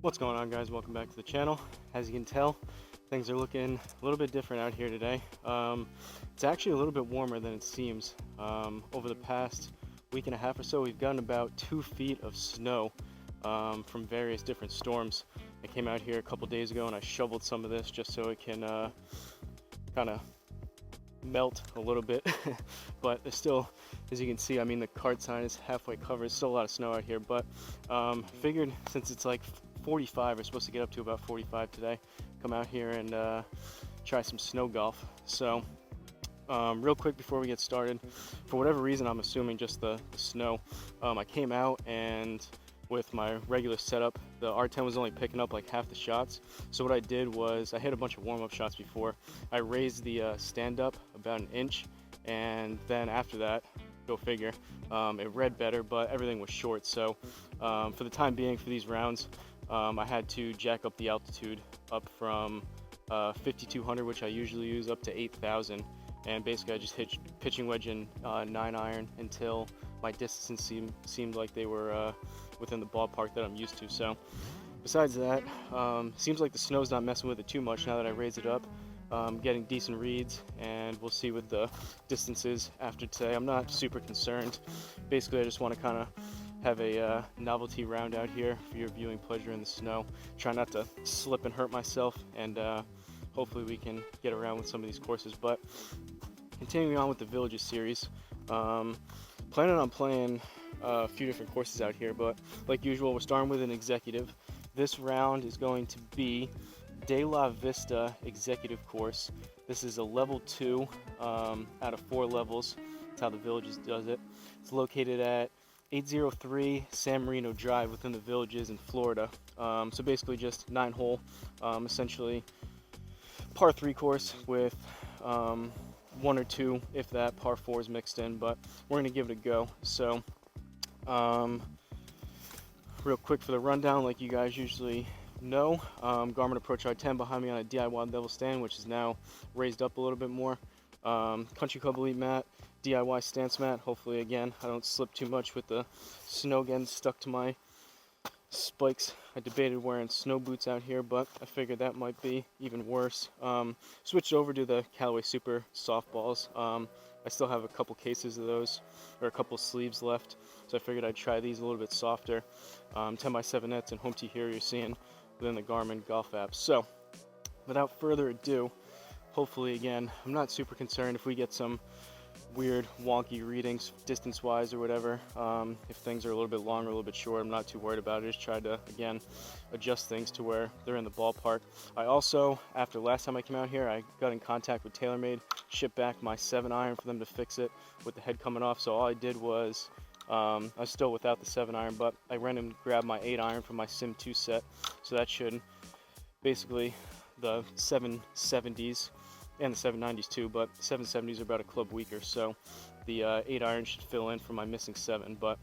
What's going on, guys? Welcome back to the channel. As you can tell, things are looking a little bit different out here today. It's actually a little bit warmer than it seems. Over the past week and a half or so, we've gotten about 2 feet of snow from various different storms. I came out here a couple days ago and I shoveled some of this just so it can kind of melt a little bit. But there's still, as you can see, I mean, the cart sign is halfway covered. There's still a lot of snow out here, but figured since it's like 45, we're supposed to get up to about 45 today, come out here and try some snow golf. So real quick before we get started, for whatever reason, I'm assuming just the snow, I came out and with my regular setup, the R10 was only picking up like half the shots. So what I did was I hit a bunch of warm-up shots before. I raised the stand-up about an inch, and then after that, go figure, it read better, but everything was short. So for the time being, for these rounds, I had to jack up the altitude up from 5,200, which I usually use, up to 8,000. And basically I just hit pitching wedge and 9-iron until my distance seemed like they were within the ballpark that I'm used to. So besides that, seems like the snow's not messing with it too much now that I raised it up. Getting decent reads, and we'll see what the distances after today. I'm not super concerned. Basically I just want to kind of have a novelty round out here for your viewing pleasure in the snow. Try not to slip and hurt myself, and hopefully we can get around with some of these courses. But continuing on with the Villages series, planning on playing a few different courses out here, but like usual, we're starting with an executive. This round is going to be De La Vista Executive Course. This is a level 2 out of 4 levels. That's how the Villages does it. It's located at 803 San Marino Drive within the Villages in Florida. So basically just 9-hole, essentially par 3 course with 1 or 2, if that, par 4s mixed in, but we're gonna give it a go. So real quick for the rundown, like you guys usually know, Garmin Approach R10 behind me on a DIY level stand, which is now raised up a little bit more. Country Club Elite mat, DIY stance mat. Hopefully, again, I don't slip too much with the snow getting stuck to my spikes. I debated wearing snow boots out here, but I figured that might be even worse. Switched over to the Callaway Super softballs. I still have a couple cases of those, or a couple sleeves left, so I figured I'd try these a little bit softer. 10x7 nets and home tee here you're seeing within the Garmin golf app. So without further ado, hopefully, again, I'm not super concerned if we get some weird wonky readings distance wise or whatever. If things are a little bit long or a little bit short, I'm not too worried about it. Just try to, again, adjust things to where they're in the ballpark. I also, after last time I came out here, I got in contact with TaylorMade, shipped back my 7-iron for them to fix it with the head coming off. So all I did was, I was still without the 7-iron, but I ran and grabbed my 8-iron from my Sim 2 set. So that should basically, the 770s and the 790s too, but 770s are about a club weaker, so the 8-iron should fill in for my missing 7. But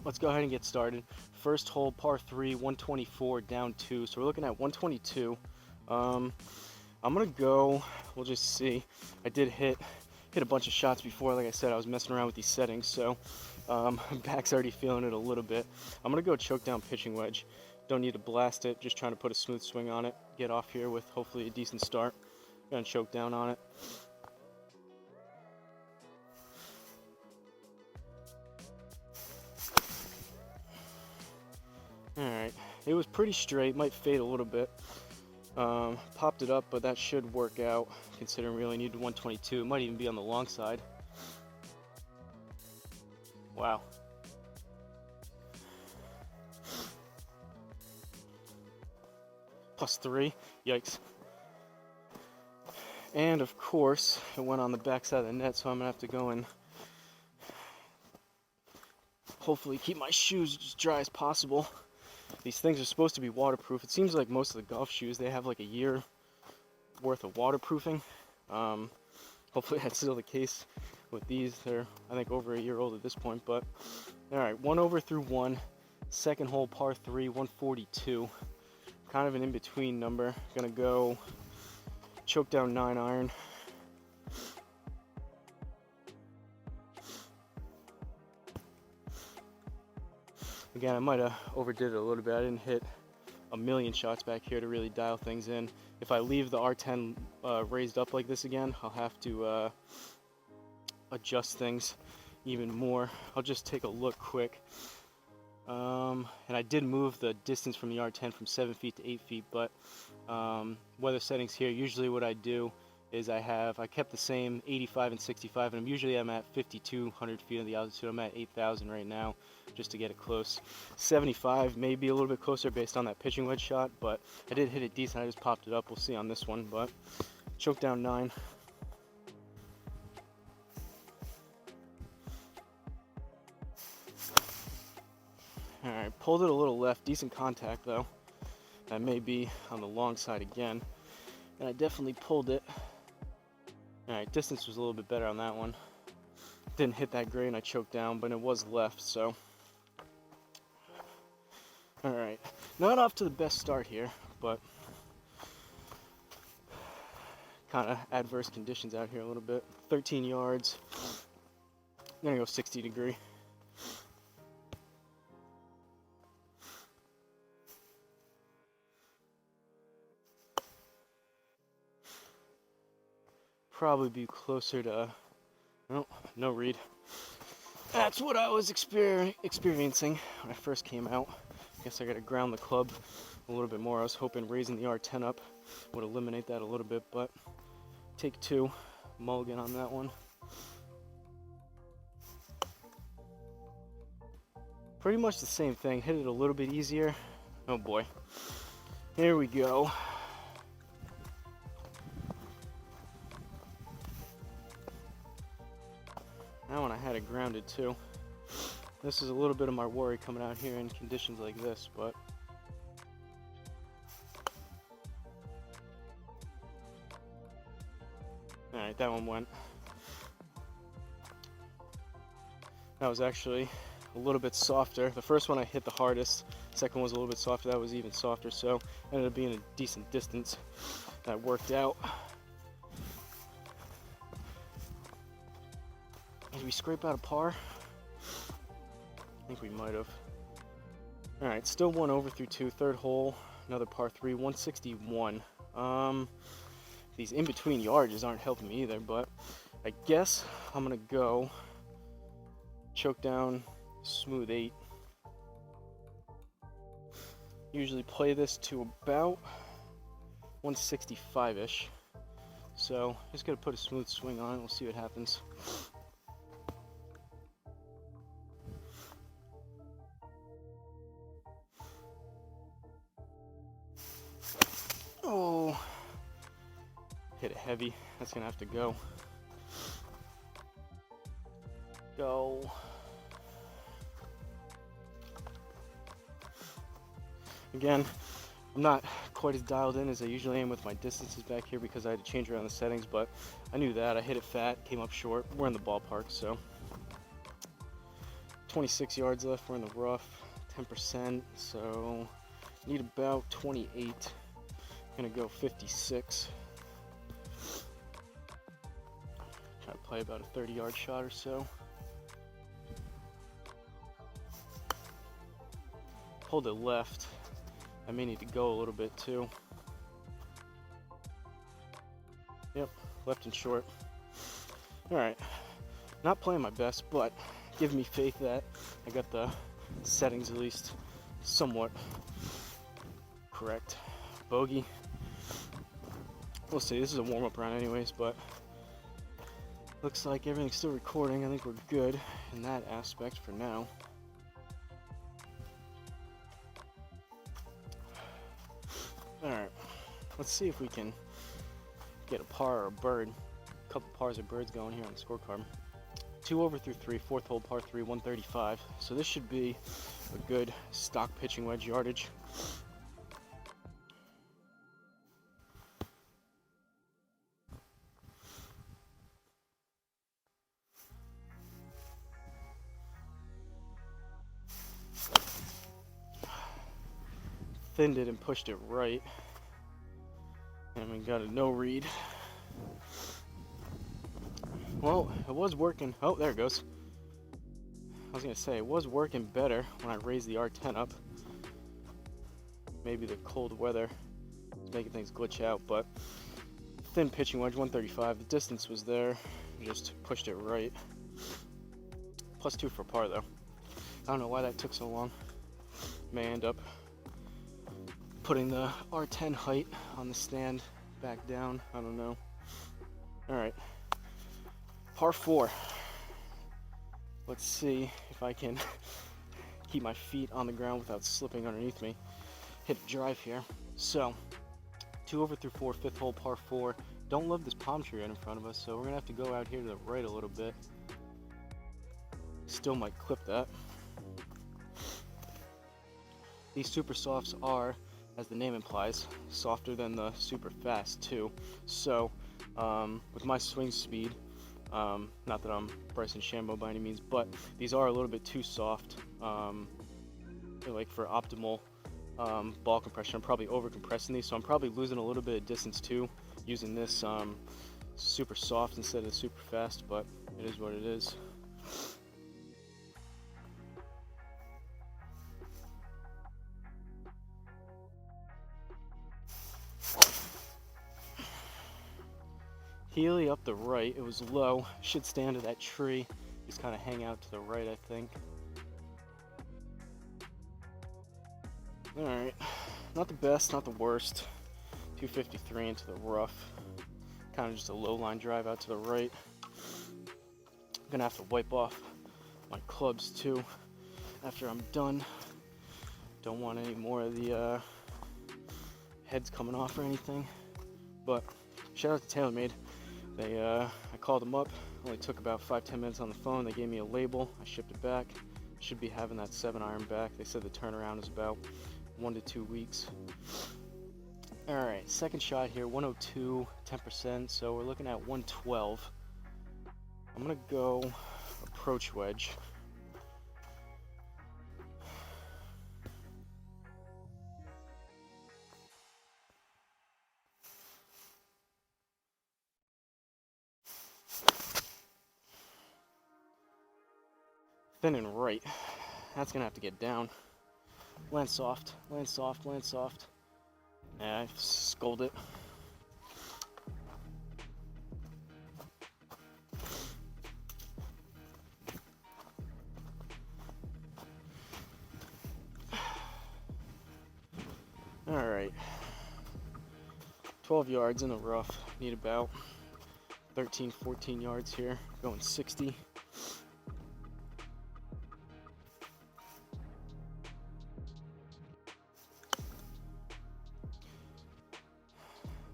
let's go ahead and get started. First hole, par 3, 124 down 2, so we're looking at 122. I'm gonna go, we'll just see. I did hit a bunch of shots before. Like I said, I was messing around with these settings, so back's already feeling it a little bit. I'm gonna go choke down pitching wedge. Don't need to blast it, just trying to put a smooth swing on it, get off here with hopefully a decent start. Gonna choke down on it. Alright, it was pretty straight, might fade a little bit. Popped it up, but that should work out considering we only needed 122. It might even be on the long side. Wow. +3, yikes. And of course, it went on the back side of the net, so I'm gonna have to go and hopefully keep my shoes as dry as possible. These things are supposed to be waterproof. It seems like most of the golf shoes, they have like a year worth of waterproofing. Hopefully that's still the case with these. They're, I think, over a year old at this point. But all right, 1 over through 1. Second hole, par 3, 142. Kind of an in-between number. Gonna go choke down 9-iron. Again, I might have overdid it a little bit. I didn't hit a million shots back here to really dial things in. If I leave the R10 raised up like this again, I'll have to adjust things even more. I'll just take a look quick. And I did move the distance from the R10 from 7 feet to 8 feet, but weather settings here, usually what I do is I kept the same 85 and 65, and I'm at 5,200 feet of the altitude. I'm at 8,000 right now, just to get it close. 75 may be a little bit closer based on that pitching wedge shot, but I did hit it decent. I just popped it up. We'll see on this one, but choke down 9. All right, pulled it a little left, decent contact though. That may be on the long side again, and I definitely pulled it. All right, distance was a little bit better on that one. Didn't hit that great and I choked down, but it was left, so. All right, not off to the best start here, but kind of adverse conditions out here a little bit. 13 yards, I'm gonna go 60 degree. Probably be closer to, oh, no read. That's what I was experiencing when I first came out. I guess I gotta ground the club a little bit more. I was hoping raising the R10 up would eliminate that a little bit, but take 2, mulligan on that one. Pretty much the same thing, hit it a little bit easier. Oh boy, here we go. That one I had it grounded too. This is a little bit of my worry coming out here in conditions like this, but all right, that one went. That was actually a little bit softer. The first one I hit the hardest. Second one was a little bit softer. That was even softer, so ended up being a decent distance. That worked out. Did we scrape out a par? I think we might have. All right, still 1 over through 2, third hole, another par 3, 161. These in-between yardages aren't helping me either, but I guess I'm gonna go choke down, smooth 8. Usually play this to about 165-ish. So just gonna put a smooth swing on it. We'll see what happens. Oh, hit it heavy. That's gonna have to go. Go. Again, I'm not quite as dialed in as I usually am with my distances back here because I had to change around the settings, but I knew that. I hit it fat, came up short. We're in the ballpark, so 26 yards left. We're in the rough, 10%, so need about 28. Gonna go 56. Try to play about a 30-yard shot or so. Pulled it left. I may need to go a little bit too. Yep, left and short. All right, not playing my best, but give me faith that I got the settings at least somewhat correct. Bogey. We'll see, this is a warm-up round anyways, but looks like everything's still recording. I think we're good in that aspect for now. Alright, let's see if we can get a par or a bird. A couple pars or birds going here on the scorecard. 2 over through 3, fourth hole, par 3, 135. So this should be a good stock pitching wedge yardage. Thinned it and pushed it right, and we got a no read. Well, it was working. Oh, there it goes. I was gonna say it was working better when I raised the R10 up. maybe the cold weather is making things glitch out, but thin pitching wedge, 135. The distance was there, just pushed it right. +2 for par though. I don't know why that took so long. May end up putting the R10 height on the stand back down. I don't know. All right, par 4. Let's see if I can keep my feet on the ground without slipping underneath me. Hit a drive here. So 2 over through 4, 5th hole, par 4. Don't love this palm tree right in front of us, so we're gonna have to go out here to the right a little bit. Still might clip that. These super softs are, as the name implies, softer than the super fast too. So with my swing speed, not that I'm Bryson Shambo by any means, but these are a little bit too soft. Like for optimal ball compression, I'm probably over compressing these, so I'm probably losing a little bit of distance too using this super soft instead of super fast, but it is what it is. Healy up the right. It was low. Should stay under that tree. Just kind of hang out to the right, I think. Alright. Not the best, not the worst. 253 into the rough. Kind of just a low line drive out to the right. I'm gonna have to wipe off my clubs too after I'm done. Don't want any more of the heads coming off or anything. But shout out to TaylorMade. I called them up, only took about 5-10 minutes on the phone. They gave me a label, I shipped it back. Should be having that 7-iron back. They said the turnaround is about 1 to 2 weeks. Alright, second shot here, 102, 10%, so we're looking at 112. I'm gonna go approach wedge. Thin and right. That's gonna have to get down. Land soft, land soft, land soft. Yeah, I scolded it. Alright. 12 yards in the rough. Need about 13, 14 yards here. Going 60.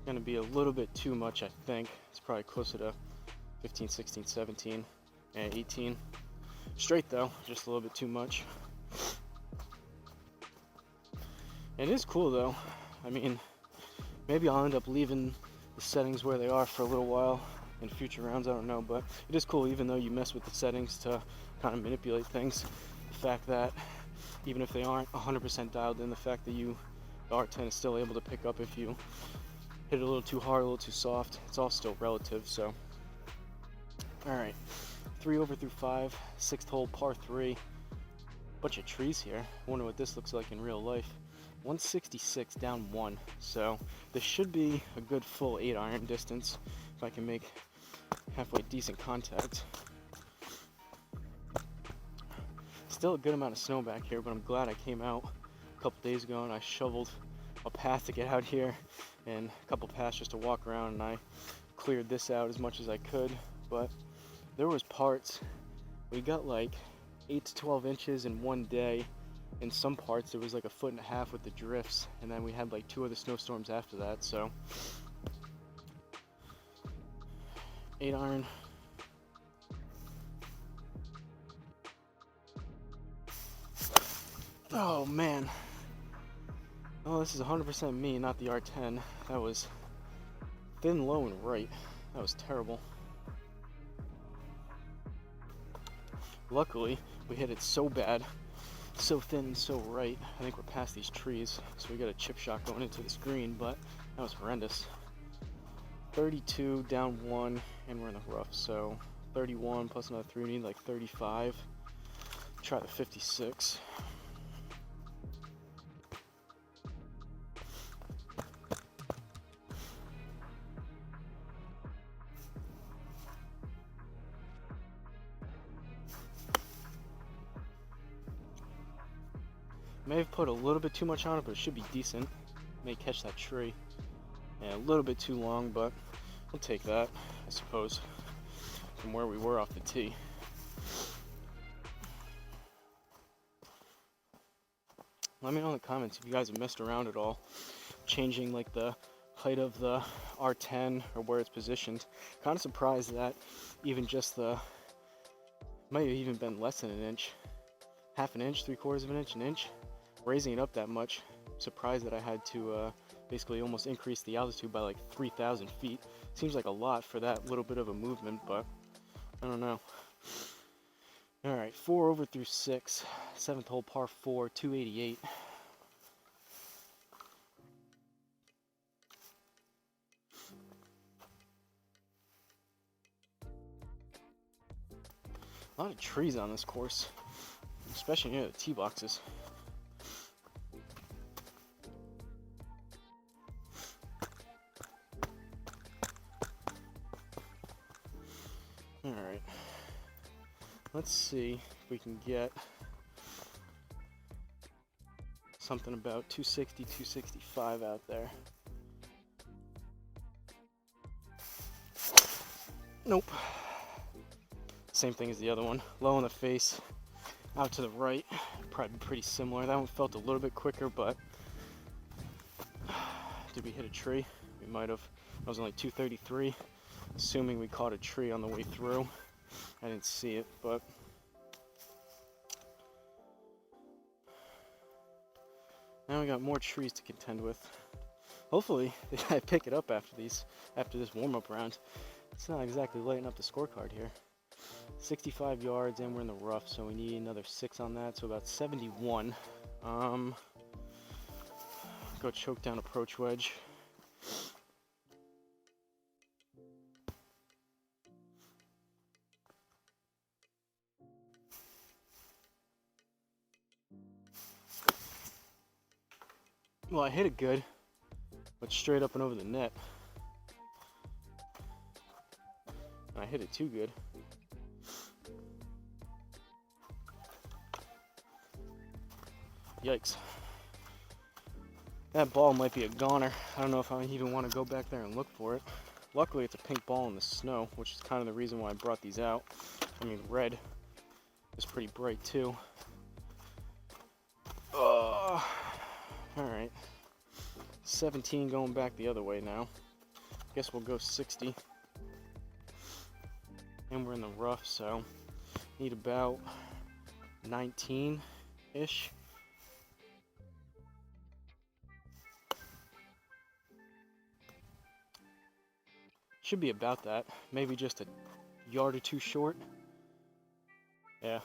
Gonna be a little bit too much, I think. It's probably closer to 15, 16, 17, and 18. Straight though, just a little bit too much. It is cool though. I mean, maybe I'll end up leaving the settings where they are for a little while in future rounds, I don't know, but it is cool even though you mess with the settings to kind of manipulate things. The fact that even if they aren't 100% dialed in, the fact that the R10 is still able to pick up if you hit it a little too hard, a little too soft, it's all still relative. So alright, 3 over through 5, 6th hole, par 3. Bunch of trees here. Wonder what this looks like in real life. 166 down 1, so this should be a good full 8-iron distance if I can make halfway decent contact. Still a good amount of snow back here, but I'm glad I came out a couple days ago and I shoveled a path to get out here and a couple paths just to walk around, and I cleared this out as much as I could. But there was parts, we got like 8 to 12 inches in one day. In some parts there was like 1.5 feet with the drifts, and then we had like 2 other snowstorms after that. So 8-iron. Oh man. Oh, this is 100% me, not the R10. That was thin, low, and right. That was terrible. Luckily, we hit it so bad, so thin and so right. I think we're past these trees, so we got a chip shot going into this green, but that was horrendous. 32 down 1, and we're in the rough, so 31 plus another 3, we need like 35. Try the 56. May have put a little bit too much on it, but it should be decent. May catch that tree. Yeah, a little bit too long, but we'll take that, I suppose, from where we were off the tee. Let me know in the comments if you guys have messed around at all, changing like the height of the R10 or where it's positioned. Kind of surprised that even just the, might have even been less than an inch, half an inch, 3/4 of an inch, an inch, raising it up that much. Surprised that I had to basically almost increase the altitude by like 3,000 feet. Seems like a lot for that little bit of a movement, but I don't know. All right, 4 over through 6, 7th hole par 4, 288. A lot of trees on this course, especially near the tee boxes. All right, let's see if we can get something about 260, 265 out there. Nope. Same thing as the other one. Low in the face, out to the right. Probably pretty similar. That one felt a little bit quicker, but did we hit a tree? We might have. That was only 233. Assuming we caught a tree on the way through. I didn't see it, but now we got more trees to contend with. Hopefully I pick it up after this warm-up round. It's not exactly lighting up the scorecard here. 65 yards and we're in the rough, so we need another 6 on that, so about 71. Go choke down approach wedge. Well, I hit it good, but straight up and over the net. And I hit it too good. Yikes. That ball might be a goner. I don't know if I even want to go back there and look for it. Luckily, it's a pink ball in the snow, which is kind of the reason why I brought these out. I mean, red is pretty bright too. Alright. 17 going back the other way now. Guess we'll go 60. And we're in the rough, so need about 19-ish. Should be about that. Maybe just a yard or two short. Yeah.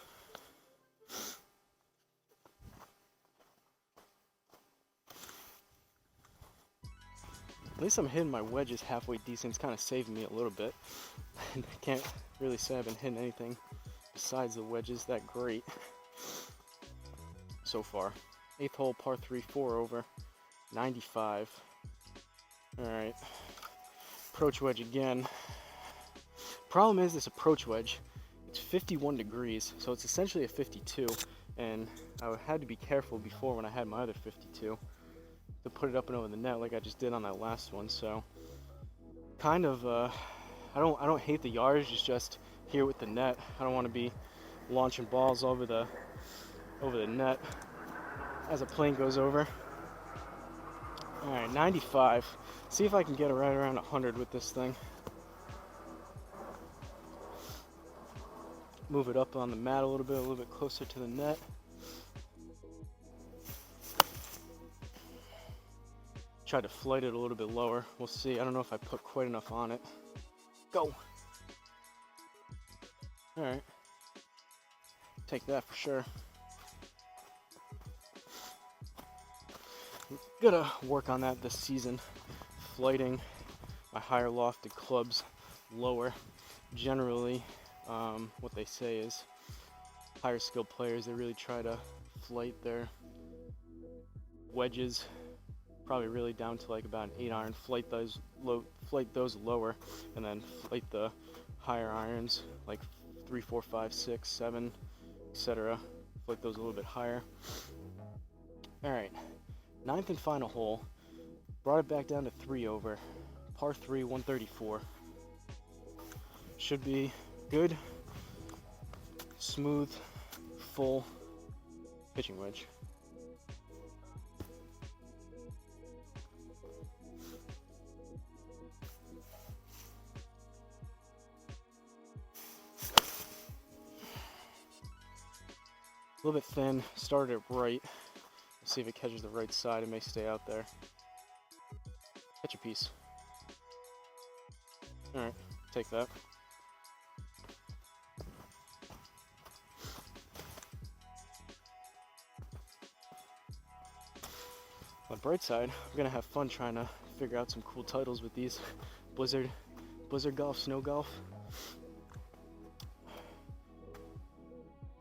At least I'm hitting my wedges halfway decent. It's kind of saving me a little bit. I can't really say I've been hitting anything besides the wedges that great so far. 8th hole, par 3, 4 over, 95. Alright. Approach wedge again. Problem is this approach wedge, it's 51 degrees, so it's essentially a 52. And I had to be careful before when I had my other 52. To put it up and over the net like I just did on that last one, so kind of I don't hate the yardage, it's just here with the net. I don't want to be launching balls over the net as a plane goes over. All right, 95. See if I can get it right around 100 with this thing. Move it up on the mat a little bit closer to the net. Try to flight it a little bit lower. We'll see. I don't know if I put quite enough on it. Go. All right. Take that for sure. I'm gonna work on that this season. Flighting my higher lofted clubs lower. Generally, what they say is higher skilled players, they really try to flight their wedges probably really down to like about an 8 iron, flight those lower, and then flight the higher irons like 3, 4, 5, 6, 7, etc. Flight those a little bit higher. All right, ninth and final hole. Brought it back down to 3 over. Par 3, 134. Should be good, smooth, full pitching wedge. A little bit thin, started it right. Let's see if it catches the right side. It may stay out there. Catch a piece. All right, take that. On the bright side, I'm gonna have fun trying to figure out some cool titles with these. Blizzard golf, snow golf.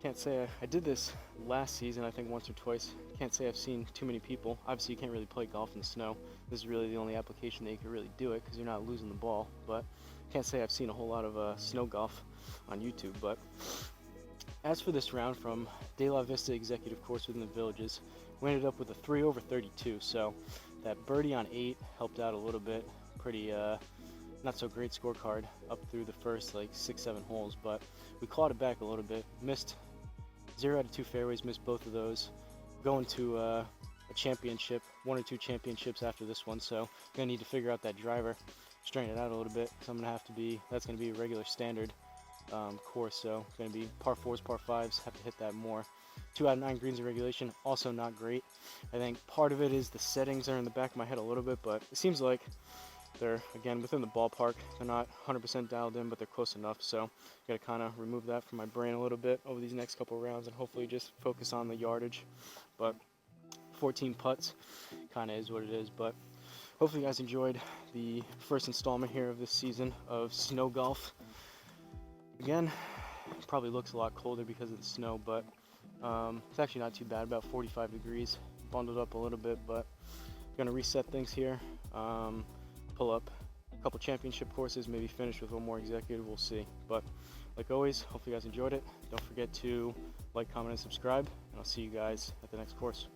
Can't say I did this last season, I think once or twice. Can't say I've seen too many people. Obviously you can't really play golf in the snow. This is really the only application that you can really do it because you're not losing the ball. But can't say I've seen a whole lot of snow golf on YouTube. But as for this round from De La Vista Executive Course within the Villages, we ended up with a 3 over 32. So that birdie on 8 helped out a little bit. Pretty not so great scorecard up through the first like 6-7 holes, but we clawed it back a little bit. Missed 0 out of 2 fairways, missed both of those. Going to a championship, 1 or 2 championships after this one, so gonna need to figure out that driver, straighten it out a little bit. So I'm gonna have to be, that's gonna be a regular standard course, so gonna be par 4s, par 5s, have to hit that more. 2 out of 9 greens in regulation, also not great. I think part of it is the settings are in the back of my head a little bit, but it seems like they're, again, within the ballpark. They're not 100% dialed in, but they're close enough. So got to kind of remove that from my brain a little bit over these next couple of rounds and hopefully just focus on the yardage. But 14 putts kind of is what it is. But hopefully you guys enjoyed the first installment here of this season of snow golf. Again, probably looks a lot colder because of the snow, but it's actually not too bad, about 45 degrees. Bundled up a little bit, but going to reset things here. Pull up a couple championship courses, maybe finish with one more executive, we'll see. But like always, hopefully you guys enjoyed it. Don't forget to like, comment, and subscribe, and I'll see you guys at the next course.